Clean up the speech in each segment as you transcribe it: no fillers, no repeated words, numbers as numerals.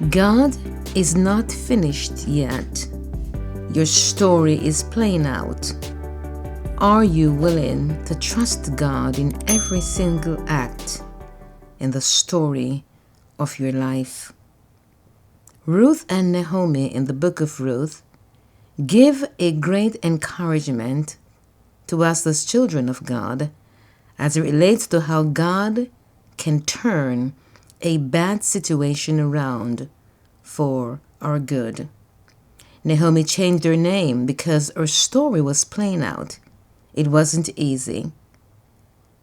God is not finished yet. Your story is playing out. Are you willing to trust God in every single act in the story of your life? Ruth and Naomi in the book of Ruth give a great encouragement to us as children of God as it relates to how God can turn a bad situation around for our good. Naomi changed her name because her story was playing out. It wasn't easy.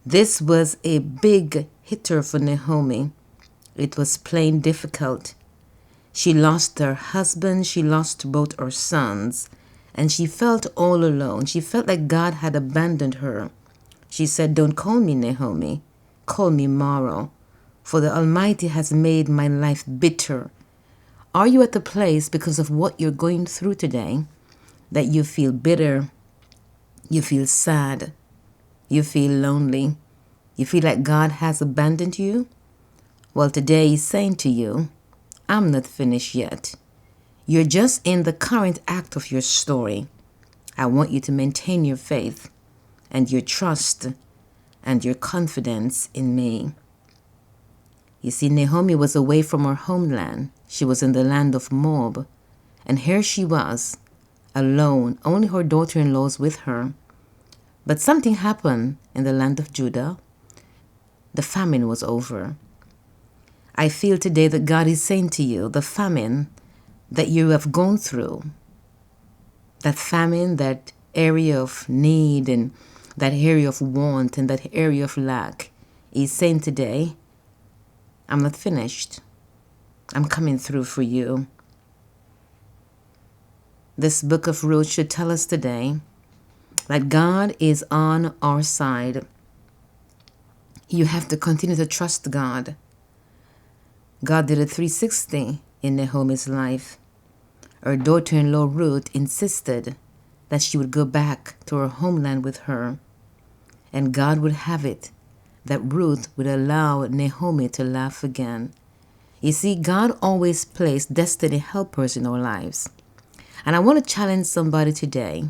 This was a big hitter for Naomi. It was plain difficult. She lost her husband, she lost both her sons, and she felt all alone. She felt like God had abandoned her. She said, "Don't call me Naomi, call me Mara, for the Almighty has made my life bitter." Are you at the place because of what you're going through today that you feel bitter, you feel sad, you feel lonely, you feel like God has abandoned you? Well, today He's saying to you, I'm not finished yet. You're just in the current act of your story. I want you to maintain your faith and your trust and your confidence in me. You see, Naomi was away from her homeland. She was in the land of Moab. And here she was, alone. Only her daughter-in-law was with her. But something happened in the land of Judah. The famine was over. I feel today that God is saying to you, the famine that you have gone through, that famine, that area of need and that area of want and that area of lack, He's saying today, I'm not finished. I'm coming through for you. This book of Ruth should tell us today that God is on our side. You have to continue to trust God. God did a 360 in Naomi's life. Her daughter-in-law Ruth insisted that she would go back to her homeland with her. And God would have it that Ruth would allow Naomi to laugh again. You see, God always placed destiny helpers in our lives. And I want to challenge somebody today.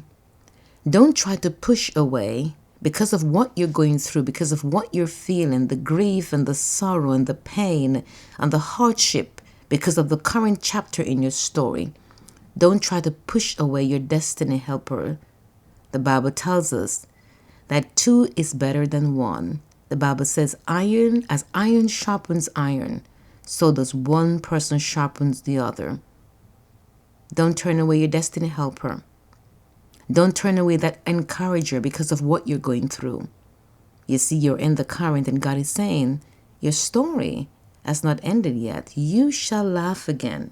Don't try to push away because of what you're going through, because of what you're feeling, the grief and the sorrow and the pain and the hardship because of the current chapter in your story. Don't try to push away your destiny helper. The Bible tells us that two is better than one. The Bible says, iron, as iron sharpens iron, so does one person sharpens the other. Don't turn away your destiny helper. Don't turn away that encourager because of what you're going through. You see, you're in the current and God is saying, your story has not ended yet. You shall laugh again.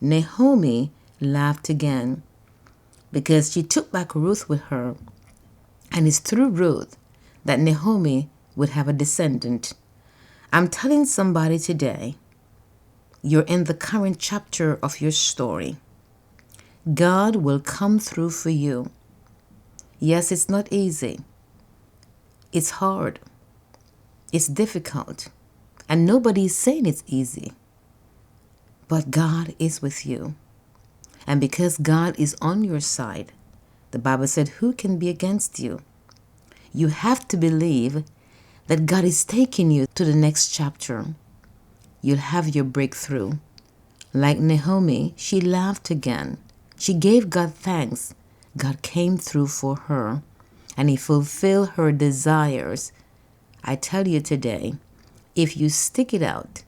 Naomi laughed again because she took back Ruth with her. And it's through Ruth that Naomi would have a descendant. I'm telling somebody today, you're in the current chapter of your story. God will come through for you. Yes, it's not easy. It's hard. It's difficult. And nobody is saying it's easy. But God is with you. And because God is on your side, the Bible said, who can be against you? You have to believe that God is taking you to the next chapter. You'll have your breakthrough. Like Naomi, she laughed again. She gave God thanks. God came through for her, and He fulfilled her desires. I tell you today, if you stick it out,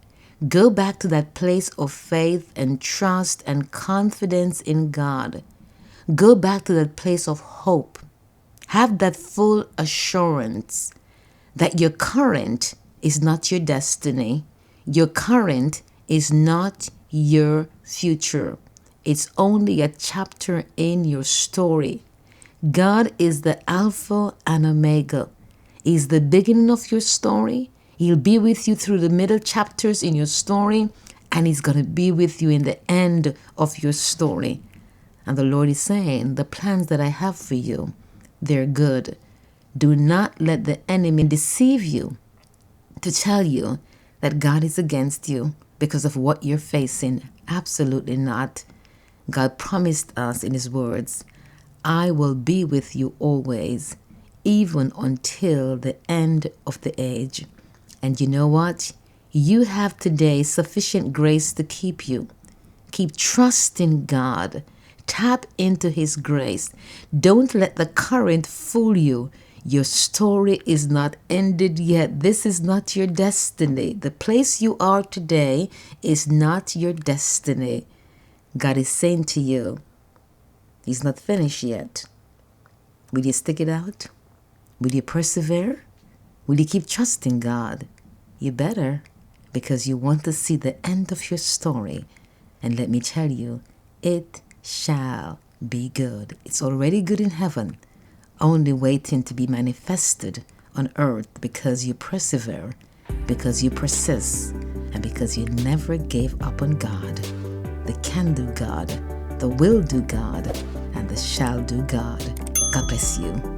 go back to that place of faith and trust and confidence in God. Go back to that place of hope. Have that full assurance that your current is not your destiny. Your current is not your future. It's only a chapter in your story. God is the Alpha and Omega. He's the beginning of your story. He'll be with you through the middle chapters in your story, and He's going to be with you in the end of your story. And the Lord is saying, the plans that I have for you, they're good. Do not let the enemy deceive you to tell you that God is against you because of what you're facing Absolutely not. God promised us in His words, I will be with you always, even until the end of the age. And you know what? You have today sufficient grace to keep you. Keep trusting God. Tap into His grace. Don't let the current fool you. Your story is not ended yet. This is not your destiny. The place you are today is not your destiny. God is saying to you, He's not finished yet. Will you stick it out? Will you persevere? Will you keep trusting God? You better, because you want to see the end of your story. And let me tell you, it shall be good. It's already good in heaven, only waiting to be manifested on earth because you persevere, because you persist, and because you never gave up on God, the can-do God, the will-do God, and the shall-do God. God bless you.